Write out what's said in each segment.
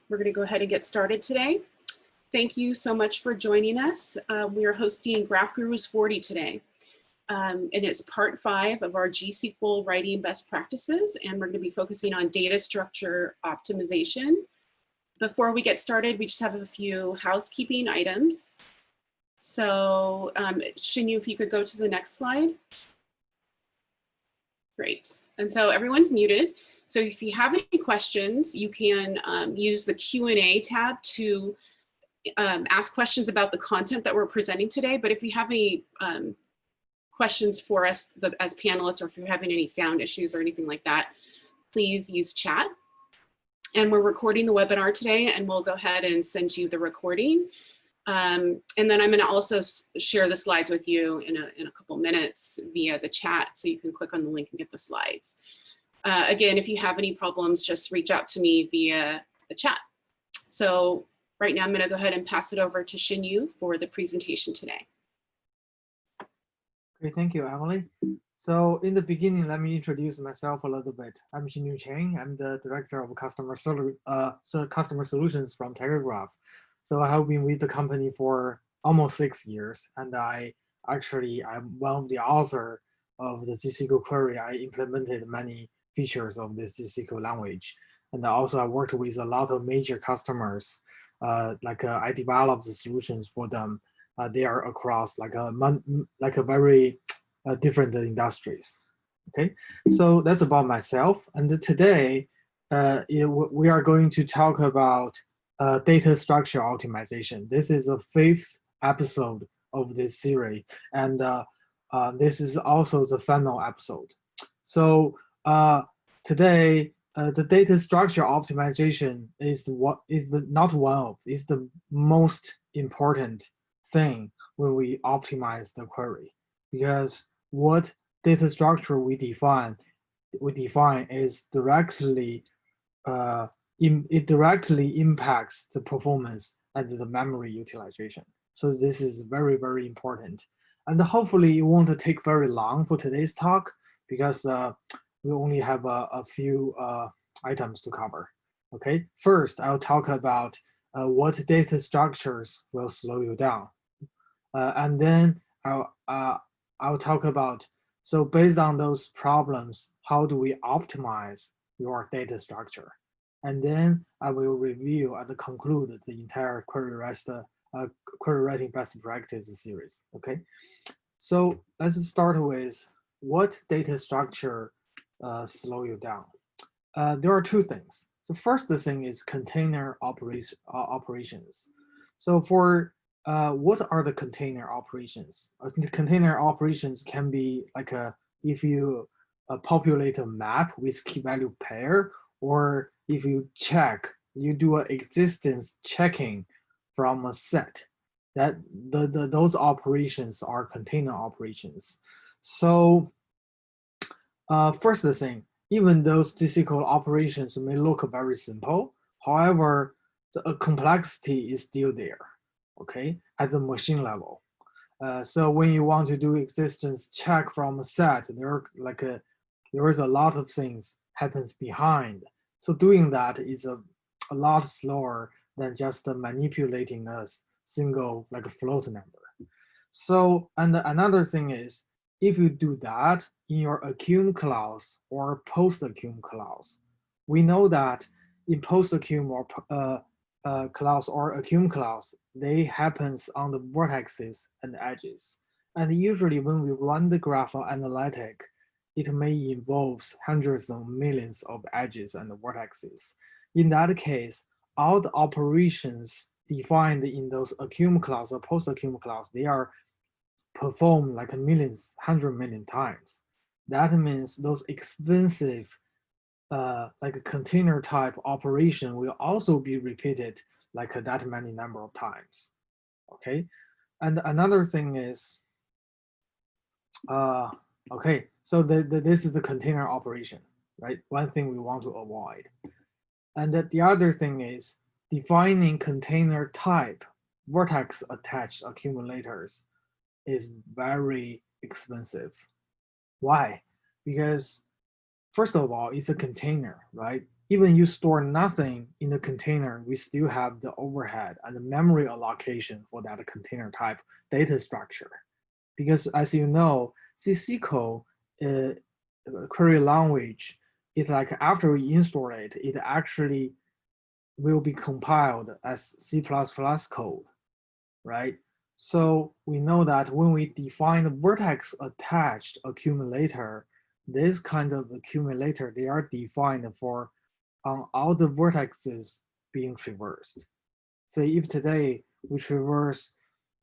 We're going to go ahead and get started today. Thank you so much for joining us. We are hosting Graph Gurus 40 today. And it's part 5 of our GSQL writing best practices, and we're going to be focusing on data structure optimization. Before we get started, we just have a few housekeeping items. So Shinyu, if you could go to the next slide. Great. And so everyone's muted. So if you have any questions, you can use the Q&A tab to ask questions about the content that we're presenting today. But if you have any questions for us as panelists, or if you're having any sound issues or anything like that, please use chat. And we're recording the webinar today, and we'll go ahead and send you the recording. And then I'm going to also share the slides with you in a couple minutes via the chat, so you can click on the link and get the slides. Again, if you have any problems, just reach out to me via the chat. So right now I'm going to go ahead and pass it over to Shinyu for the presentation today. Okay, thank you, Emily. So in the beginning, let me introduce myself a little bit. I'm Shinyu Cheng. I'm the Director of Customer Solutions from Telegraph. So I have been with the company for almost 6 years, and I'm one of the author of the GSQL query. I implemented many features of this GSQL language, and also I worked with a lot of major customers. I developed the solutions for them. They are across like a very different industries. Okay, so that's about myself. And today, we are going to talk about data structure optimization. This is the 5th episode of this series, and this is also the final episode. So today, the data structure optimization is the most important thing when we optimize the query, because what data structure we define is directly it directly impacts the performance and the memory utilization. So this is very, very important. And hopefully it won't take very long for today's talk, because we only have a few items to cover. Okay, first I'll talk about what data structures will slow you down. And then I'll talk about, so based on those problems, how do we optimize your data structure? And then I will review and conclude the entire query writing best practice series. Okay, so let's start with what data structure slow you down. There are 2 things. So first, the thing is container operations. So for what are the container operations? The container operations can be like if you populate a map with key value pair, or if you do an existence checking from a set. That those operations are container operations. So first thing, even those GSQL operations may look very simple, however, the complexity is still there. Okay, at the machine level. So when you want to do existence check from a set, there is a lot of things happens behind. So doing that is a lot slower than just manipulating a single float number. So, and another thing is, if you do that in your accum clause or post-accum clause, we know that in post-accum or clause or accum clause, they happens on the vertices and edges. And usually when we run the graph analytic, it may involve hundreds of millions of edges and vertices. In that case, all the operations defined in those accum clause or post-accum clause, they are performed like 100 million times. That means those expensive like a container type operation will also be repeated like that many number of times. Okay, and another thing is, okay, so this is the container operation, right? One thing we want to avoid. And the other thing is defining container type vertex attached accumulators is very expensive. Why? Because first of all, it's a container, right? even you store nothing in the container, we still have the overhead and the memory allocation for that container type data structure. Because as you know, GSQL query language is like after we install it, it actually will be compiled as C++ code, right? So we know that when we define the vertex attached accumulator, this kind of accumulator, they are defined for all the vertices being traversed. Say if today we traverse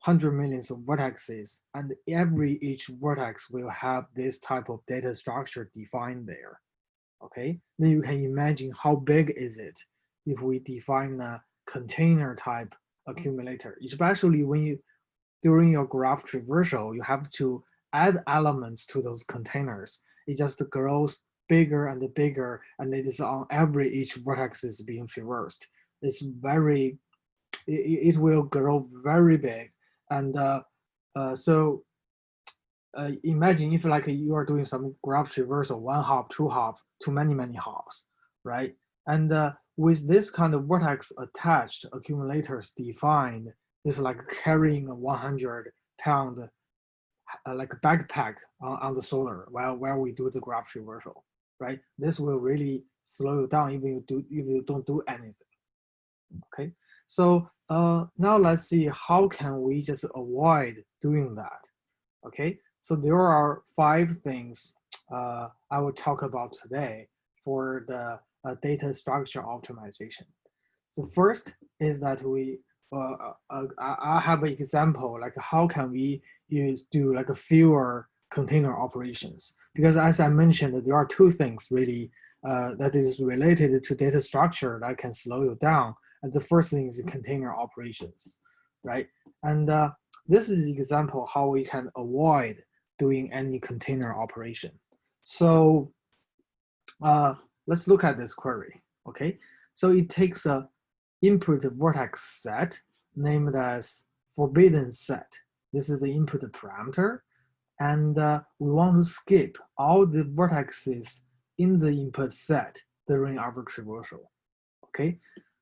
100 millions of vertices, and each vertex will have this type of data structure defined there. Okay, then you can imagine how big is it if we define a container type accumulator, especially when you during your graph traversal, you have to add elements to those containers. It just grows bigger and bigger, and it is on every each vertex is being traversed. It's very, it will grow very big. And so imagine if like you are doing some graph traversal, one hop, two hop, too many hops, right? And with this kind of vertex attached accumulators defined, it's like carrying a 100-pound like a backpack on the solar while we do the graph traversal, right? This will really slow you down if you don't do anything. Okay, so now let's see how can we just avoid doing that. Okay, so there are 5 things I will talk about today for the data structure optimization. So first is that I have an example like how can we do like a fewer container operations, because as I mentioned, there are 2 things really that is related to data structure that can slow you down. And the first thing is container operations, right? And this is the example how we can avoid doing any container operation. So let's look at this query, okay? So it takes a input vertex set named as forbidden set. This is the input parameter. And we want to skip all the vertices in the input set during our traversal, okay?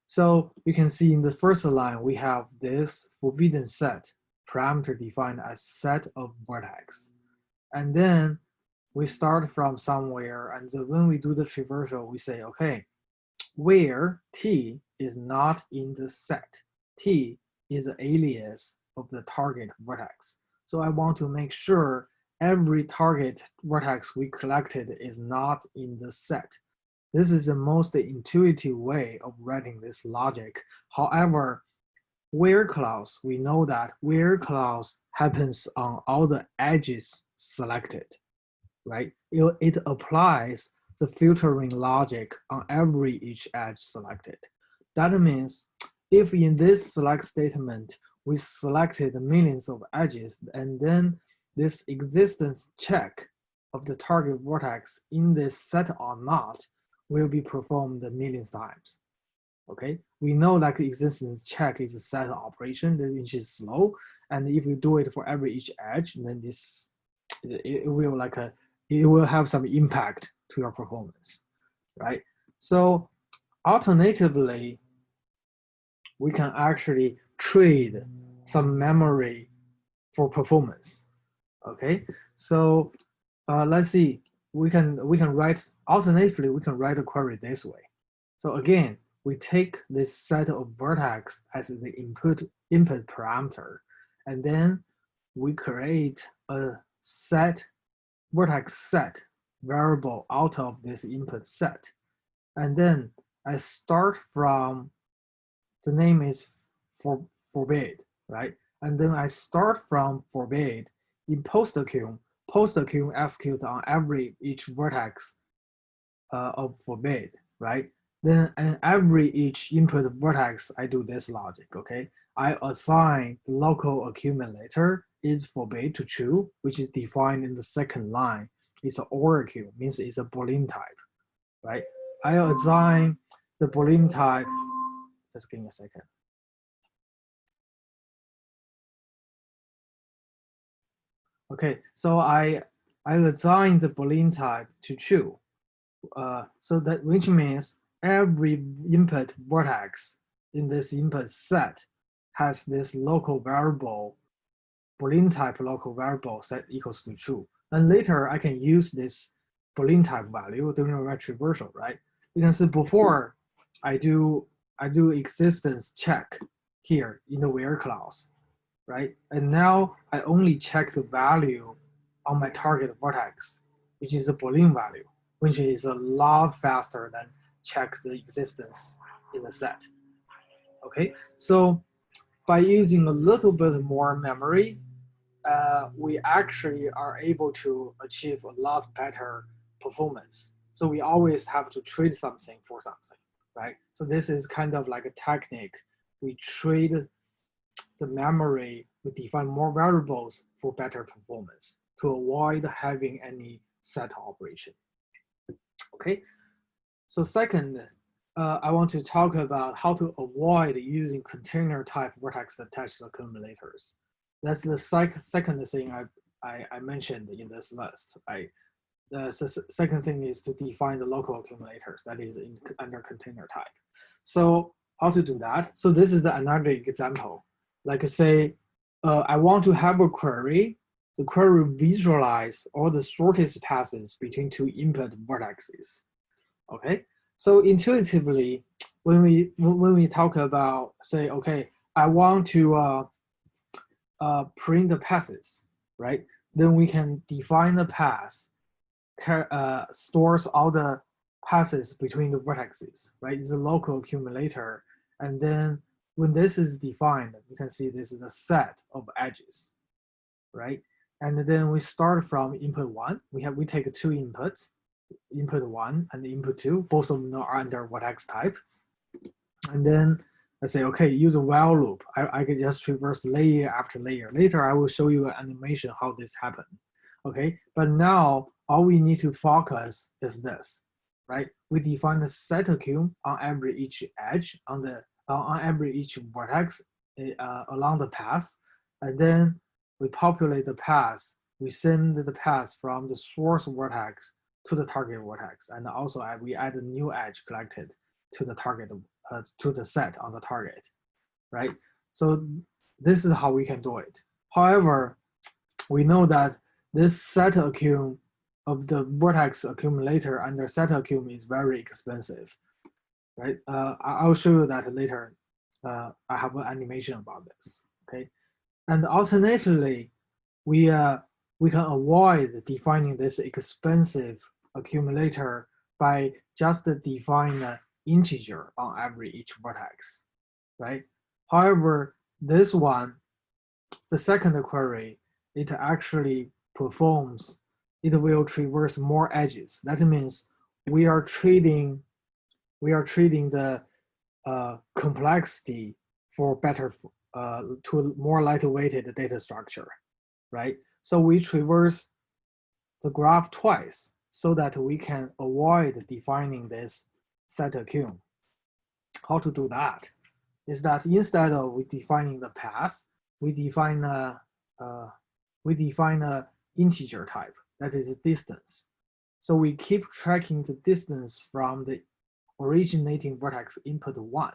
So you can see in the first line, we have this forbidden set parameter defined as set of vertex. And then we start from somewhere, and when we do the traversal, we say, okay, where T is not in the set. T is an alias of the target vertex. So I want to make sure every target vertex we collected is not in the set. This is the most intuitive way of writing this logic. However, where clause, we know that where clause happens on all the edges selected, right? It applies the filtering logic on every each edge selected. That means if in this select statement, we selected millions of edges, and then this existence check of the target vertex in this set or not will be performed millions times. Okay, we know that the existence check is a set operation which is slow, and if you do it for every each edge, then this it will have some impact to your performance, right? So alternatively, we can actually trade some memory for performance. Okay, so let's see. We can write alternatively. We can write a query this way. So again, we take this set of vertex as the input parameter, and then we create a vertex set variable out of this input set. And then I start from, the name is forbid, right? And then I start from forbid in post-accum. Post-accum execute on each vertex of forbid, right? Then and each input vertex, I do this logic, okay? I assign the local accumulator is forbid to true, which is defined in the second line. It's an OR queue, means it's a Boolean type, right? I assign the Boolean type, just give me a second. Okay, so I assign the Boolean type to true. So that which means every input vertex in this input set has this local variable, Boolean type local variable set equals to true. And later I can use this Boolean type value during my traversal, right? You can see before I do existence check here in the where clause, right? And now I only check the value on my target vertex, which is a Boolean value, which is a lot faster than check the existence in the set. Okay, so by using a little bit more memory, we actually are able to achieve a lot better performance. So we always have to trade something for something, right? So this is kind of like a technique. We trade the memory, we define more variables for better performance to avoid having any set operation. Okay, so second, I want to talk about how to avoid using container type vertex attached accumulators. That's the second thing I mentioned in this list, right? The second thing is to define the local accumulators that is under container type. So how to do that? So this is another example. Like say, I want to have a query. The query visualize all the shortest passes between two input vertices. Okay, so intuitively, when we talk about say, okay, I want to print the passes, right? Then we can define the pass, stores all the passes between the vertices, right? It's a local accumulator, and then when this is defined, you can see this is a set of edges, right? And then we start from input one. We take two inputs, input one and input two. Both of them are under vertex type. And then I say, okay, use a while loop. I can just traverse layer after layer. Later, I will show you an animation how this happened. Okay, but now all we need to focus is this, right? We define the set accum on every each edge on every each vertex along the path, and then we populate the path. We send the path from the source vertex to the target vertex, and also we add a new edge collected to the target to the set on the target, right? So this is how we can do it. However, we know that this set accum of the vertex accumulator under set accum is very expensive, right? I'll show you that later. I have an animation about this, okay? And alternatively, we can avoid defining this expensive accumulator by just define an integer on every each vertex, right? However, this one, the second query, it actually performs, it will traverse more edges. That means we are trading the complexity for better to a more lightweighted data structure, right? So we traverse the graph twice so that we can avoid defining this set accum. How to do that is that instead of we defining the path, we define a integer type, that is distance. So we keep tracking the distance from the originating vertex input one.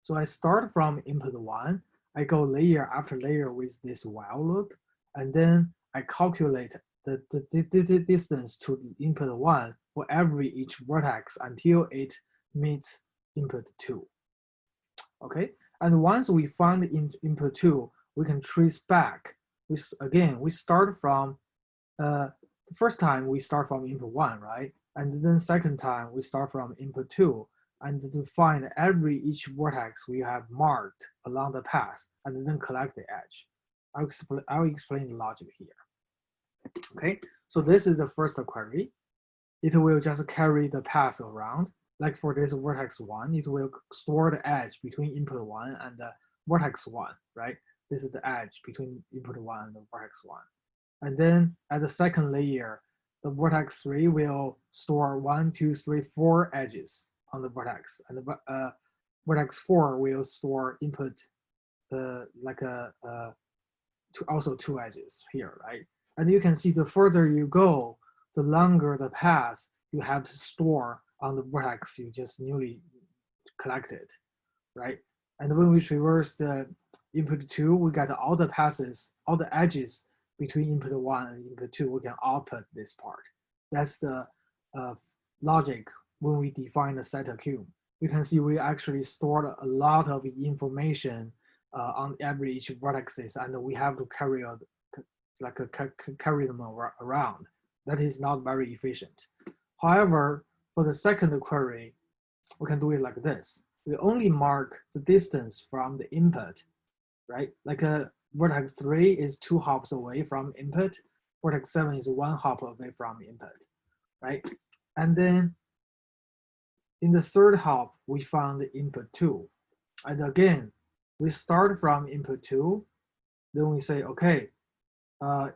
So I start from input one, I go layer after layer with this while loop, and then I calculate the distance to input one for every each vertex until it meets input two. Okay, and once we find input two, we can trace back. We start from the first time we start from input one, right? And then second time we start from input two, and to find each vertex we have marked along the path, and then collect the edge. I'll explain the logic here. Okay, so this is the first query. It will just carry the path around. Like for this vertex one, it will store the edge between input one and the vertex one, right? This is the edge between input one and the vertex one. And then at the second layer, the vertex three will store 1, 2, 3, 4 edges on the vertex, and the vertex four will store input also two edges here, right? And you can see the further you go, the longer the path you have to store on the vertex you just newly collected, right? And when we traverse the input 2, we get all the passes, all the edges between input 1 and input 2, we can output this part. That's the logic when we define the set accume. You can see we actually stored a lot of information on every each vertices, and we have to carry carry them around. That is not very efficient. However, for the second query, we can do it like this. We only mark the distance from the input, right? Like a vertex 3 is 2 hops away from input, vertex 7 is 1 hop away from input, right? And then in the third hop, we found the input 2. And again, we start from input 2, then we say, okay,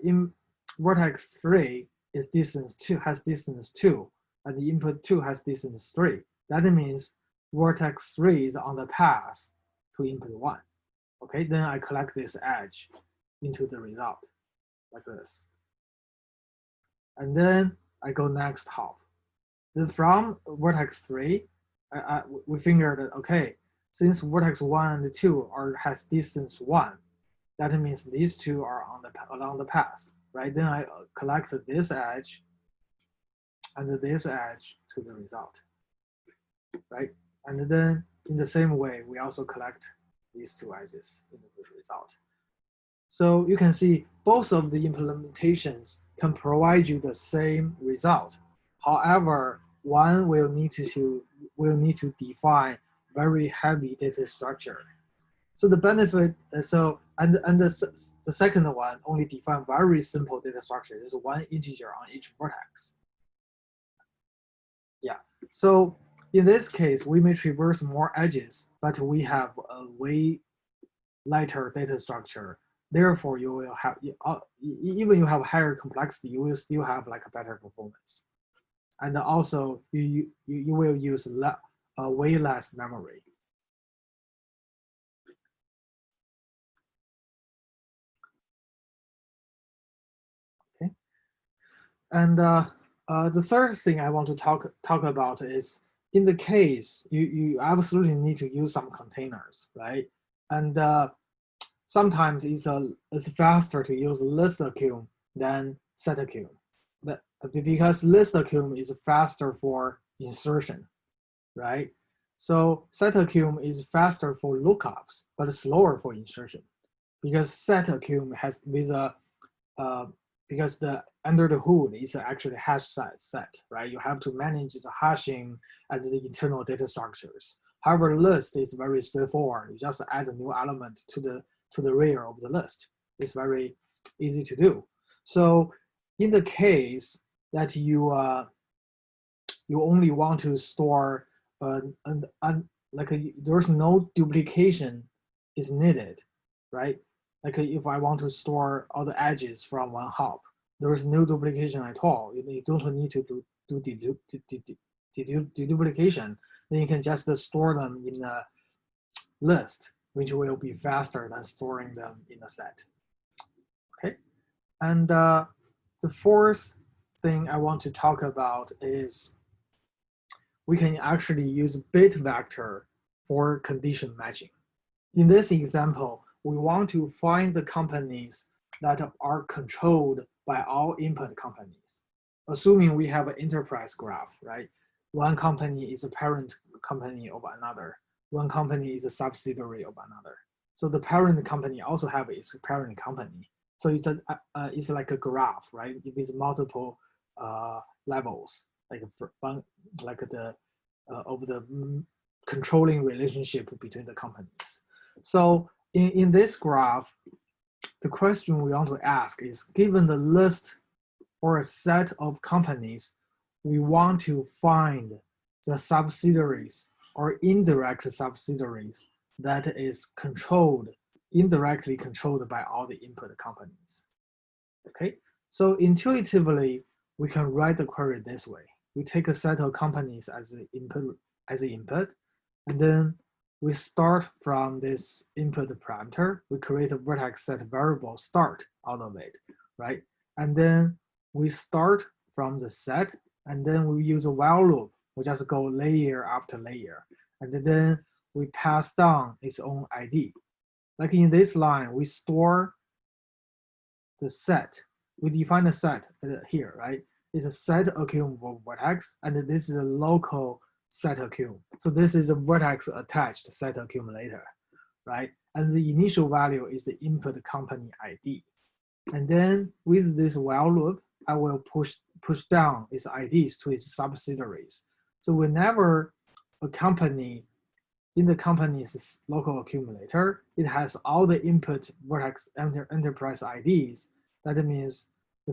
in vertex 3 is distance 2, has distance 2, and the input 2 has distance 3. That means vertex 3 is on the path to input 1. Okay, then I collect this edge into the result like this. And then I go next hop. Then from vertex 3, we figured that, okay, since vertex 1 and 2 has distance 1, that means these two are along the path, right? Then I collect this edge and this edge to the result, right? And then in the same way, we also collect these two edges in the result. So you can see both of the implementations can provide you the same result. However, one will need to define very heavy data structure. So the benefit, and the second one only define very simple data structure. There's one integer on each vertex. Yeah. So in this case, we may traverse more edges, but we have a way lighter data structure. Therefore, you will have, even you have higher complexity, you will still have like a better performance. And also, you will use way less memory. Okay. And the third thing I want to talk about is, in the case you absolutely need to use some containers, right? And sometimes it's faster to use list accume than set accume, because list accume is faster for insertion, right? So set accume is faster for lookups, but slower for insertion, because set accume has with a because the under the hood is actually hash set, right? You have to manage the hashing and the internal data structures. However, list is very straightforward. You just add a new element to the rear of the list. It's very easy to do. So in the case that you only want to store there's no duplication is needed, right? Like if I want to store all the edges from one hop, there is no duplication at all. You don't need to do deduplication. Then you can just store them in a list, which will be faster than storing them in a set. Okay, and the fourth thing I want to talk about is we can actually use bit vector for condition matching. In this example, we want to find the companies that are controlled by all input companies. Assuming we have an enterprise graph, right? One company is a parent company of another. One company is a subsidiary of another. So the parent company also have its parent company. So it's like a graph, right? With multiple levels, like the of the controlling relationship between the companies. So in this graph, the question we want to ask is, given the list or a set of companies, we want to find the subsidiaries or indirect subsidiaries that is indirectly controlled by all the input companies. Okay, so intuitively, we can write the query this way. We take a set of companies as the input, and then we start from this input parameter. We create a vertex set variable start out of it, right? And then we start from the set, and then we use a while loop We just go layer after layer, and then we pass down its own ID. Like in this line, we store the set. We define the set here, right? It's a set accum for vertex, and this is a local set accum. So this is a vertex attached set accumulator, right? And the initial value is the input company ID. And then with this while loop, I will push down its IDs to its subsidiaries. So whenever a company in the company's local accumulator, it has all the input vertex enterprise IDs. That means the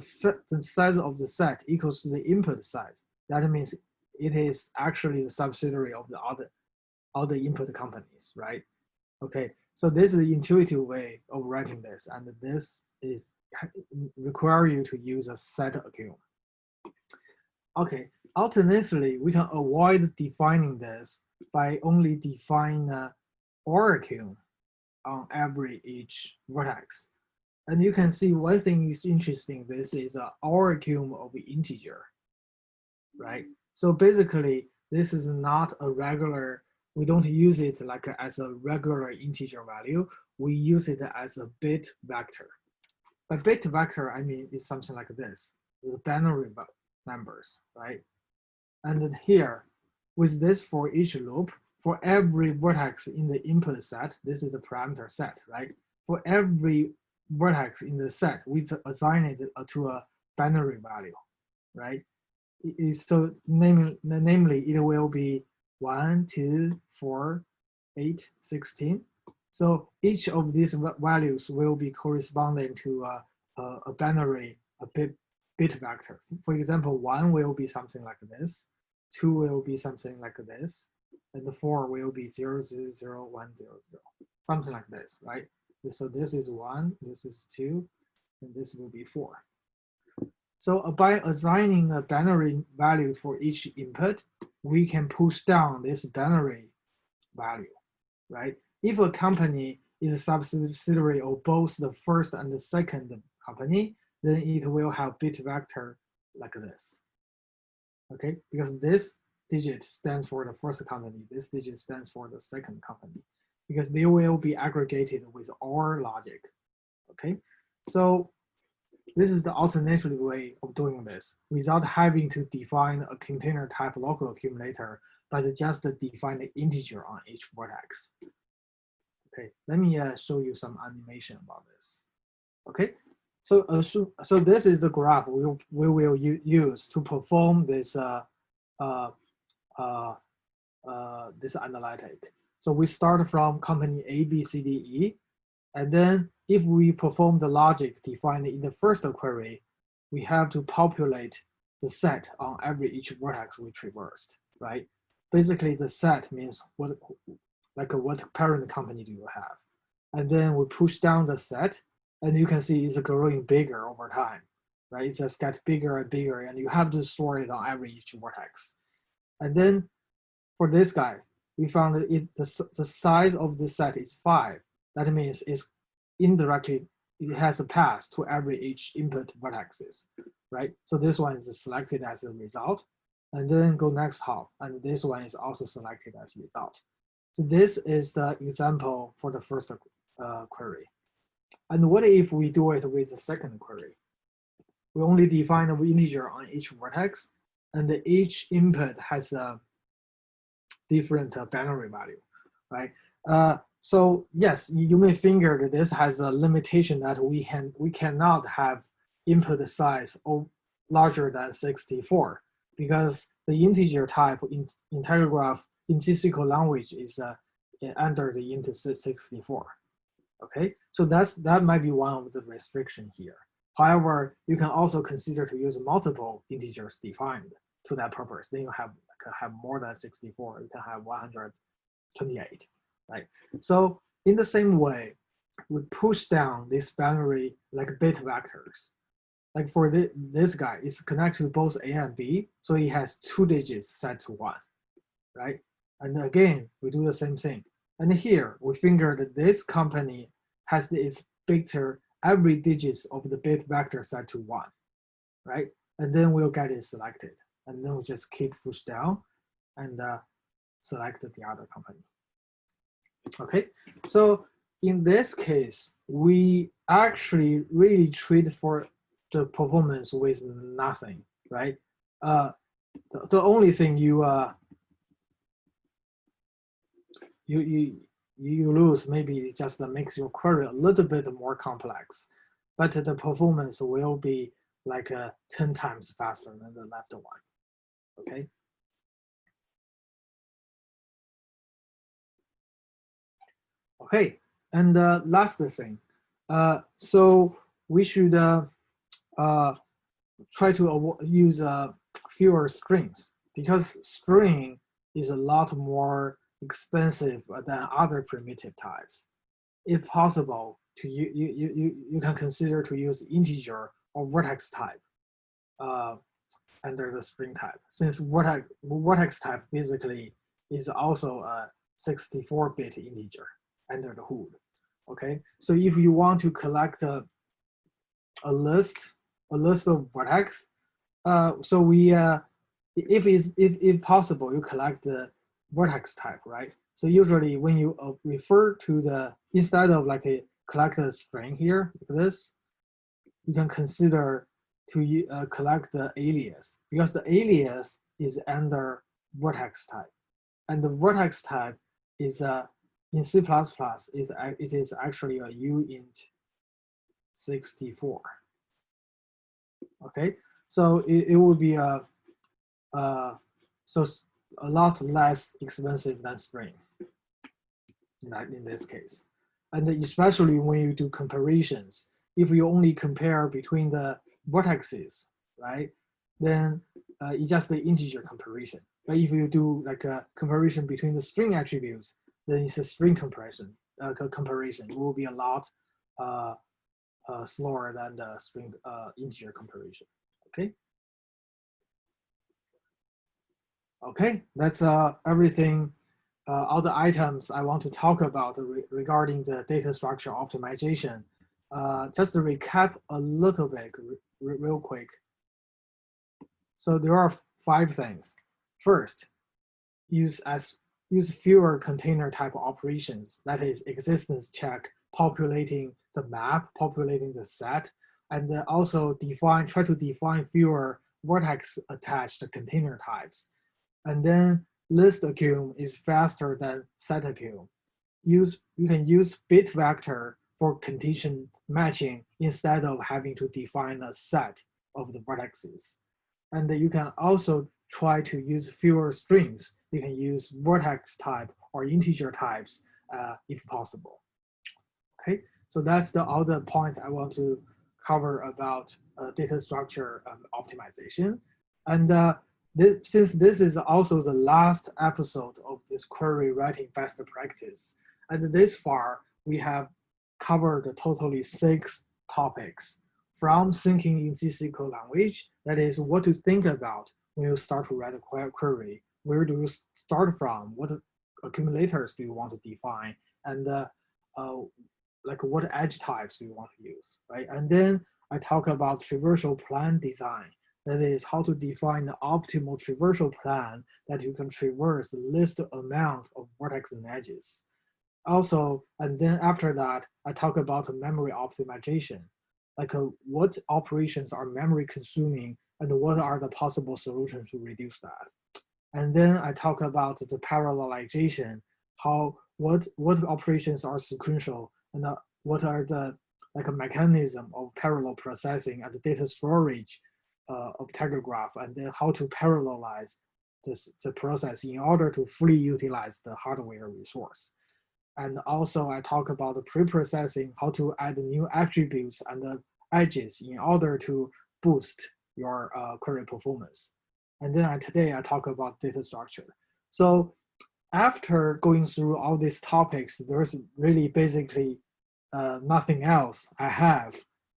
size of the set equals to the input size. That means it is actually the subsidiary of the other input companies, right? Okay, so this is the intuitive way of writing this, and this is require you to use a set accum. Okay, alternatively, we can avoid defining this by only defining OR accum on every each vertex. And you can see one thing is interesting. This is an OR accum of integer, right? So basically, this is not a regular, we don't use it like as a regular integer value. We use it as a bit vector. By bit vector, I mean it's something like this. The binary numbers, right? And then here, with this for each loop, for every vertex in the input set, this is the parameter set, right? For every vertex in the set, we assign it to a binary value, right? So namely, it will be 1, 2, 4, 8, 16. So each of these values will be corresponding to a binary, a bit vector. For example, 1 will be something like this, 2 will be something like this, and the 4 will be 0, 0, 0, 1, 0, 0, something like this, right? So this is 1, this is 2, and this will be 4. So by assigning a binary value for each input, we can push down this binary value, right? If a company is a subsidiary of both the first and the second company, then it will have bit vector like this, okay? Because this digit stands for the first company, this digit stands for the second company, because they will be aggregated with OR logic, okay? So this is the alternative way of doing this without having to define a container type local accumulator, but just define the integer on each vertex. Okay, let me show you some animation about this. Okay, so so this is the graph we will use to perform this this analytic. So we start from company A, B, C, D, E, and then if we perform the logic defined in the first query, we have to populate the set on every each vertex we traversed, right? Basically, the set means what parent company do you have? And then we push down the set, and you can see it's growing bigger over time, right? It just gets bigger and bigger, and you have to store it on every each vertex. And then for this guy, we found that the size of the set is 5. That means it's indirectly, it has a pass to every each input vertexes, right? So this one is selected as a result, and then go next hop, and this one is also selected as result. So this is the example for the first query. And what if we do it with the second query? We only define an integer on each vertex, and each input has a different binary value, right? So yes, you may think that this has a limitation that we cannot have input size larger than 64 because the integer type in integer graph in GSQL language is under the int 64. Okay, so that might be one of the restriction here. However, you can also consider to use multiple integers defined to that purpose. Then you can have more than 64. You can have 128, right? So in the same way, we push down this binary like bit vectors. Like for this guy, it's connected to both A and B, so it has 2 digits set to 1, right? And again, we do the same thing. And here, we figure that this company has its vector, every digit of the bit vector set to 1, right? And then we'll get it selected. And then we just keep push down. and select the other company. Okay, so in this case, we actually really trade for the performance with nothing, right? The only thing you lose maybe just makes your query a little bit more complex, but the performance will be like 10 times faster than the left one. Okay. Okay, and last thing, so we should try to use fewer strings, because string is a lot more expensive than other primitive types. If possible, you can consider to use integer or vertex type under the string type, since vertex type basically is also a 64-bit integer under the hood. Okay, so if you want to collect a list of vertex, so we if possible, you collect the vertex type, right? So usually when you refer to the, instead of like a collect a string here like this, you can consider to collect the alias, because the alias is under vertex type, and the vertex type is in C++ it is actually a uint 64. Okay, so it will be so a lot less expensive than string in this case, and especially when you do comparisons. If you only compare between the vertices, right, then it's just the integer comparison. But if you do like a comparison between the string attributes, then it's a string comparison. It will be a lot slower than the string integer comparison. Okay. Okay, that's everything. All the items I want to talk about regarding the data structure optimization. Just to recap a little bit real quick. So there are 5 things. First, use fewer container type operations, that is existence check, populating the map, populating the set, and then also try to define fewer vertex attached container types. And then list accum is faster than set accum. You can use bit vector for condition matching instead of having to define a set of the vertices. And you can also try to use fewer strings. You can use vertex type or integer types if possible. Okay, so that's all the points I want to cover about data structure optimization. And since this is also the last episode of this query writing best practice, and this far we have covered totally 6 topics, from thinking in GSQL language, that is what to think about when you start to write a query. Where do you start from? What accumulators do you want to define? And like what edge types do you want to use, right? And then I talk about traversal plan design. That is how to define the optimal traversal plan that you can traverse the least amount of vertex and edges. Also, and then after that, I talk about memory optimization, like what operations are memory consuming and what are the possible solutions to reduce that. And then I talk about the parallelization, what operations are sequential and what are the like a mechanism of parallel processing and the data storage of graph, and then how to parallelize the process in order to fully utilize the hardware resource. And also I talk about the pre-processing, how to add new attributes and the edges in order to boost your query performance. And then today I talk about data structure. So after going through all these topics, there's really basically nothing else I have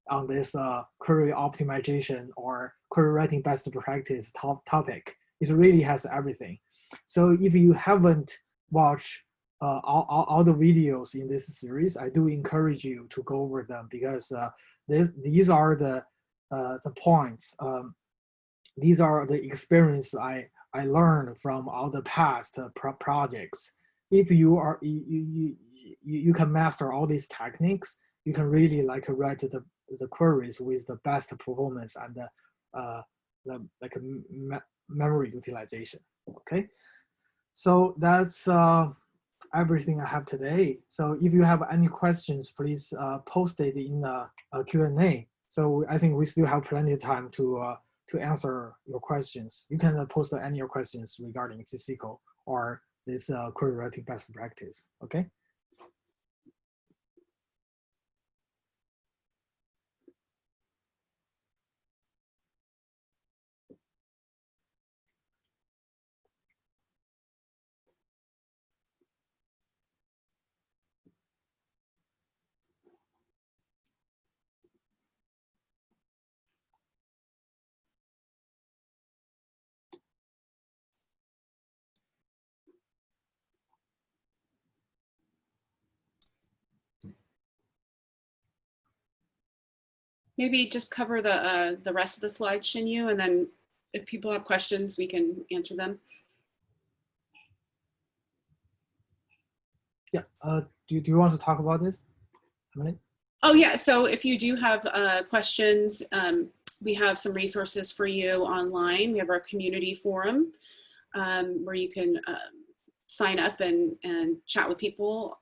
on this query optimization or query writing best practice topic. It really has everything. So if you haven't watched all the videos in this series, I do encourage you to go over them, because these are the points. These are the experience I I learned from all the past projects. If you can master all these techniques, you can really like write the queries with the best performance and the like memory utilization. Okay, so that's everything I have today. So if you have any questions, please post it in the Q&A. So I think we still have plenty of time to answer your questions. You can post any of your questions regarding GSQL or this query writing best practice. Okay. Maybe just cover the rest of the slides, Shinyu, and then if people have questions, we can answer them. Yeah. Do you want to talk about this, Emily? Oh yeah, so if you do have questions, we have some resources for you online. We have our community forum where you can sign up and chat with people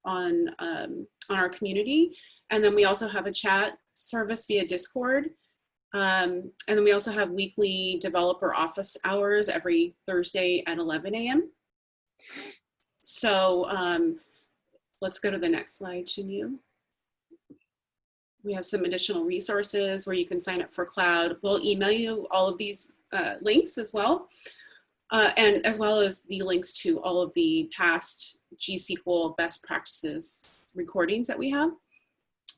on our community. And then we also have a chat service via Discord. And then we also have weekly developer office hours every Thursday at 11 a.m. So let's go to the next slide, Shinyu. We have some additional resources where you can sign up for cloud. We'll email you all of these links as well. And as well as the links to all of the past GSQL best practices recordings that we have.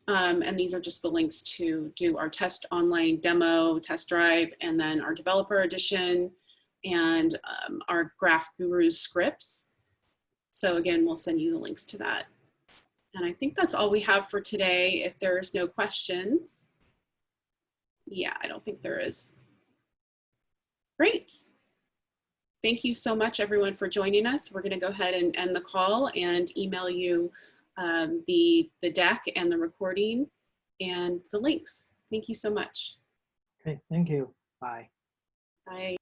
And these are just the links to do our test online demo, test drive, and then our developer edition and our Graph Gurus scripts. So again, we'll send you the links to that. And I think that's all we have for today. If there's no questions, yeah, I don't think there is. Great. Thank you so much, everyone, for joining us. We're going to go ahead and end the call and email you the deck and the recording and the links. Thank you so much. Okay, thank you. Bye. Bye.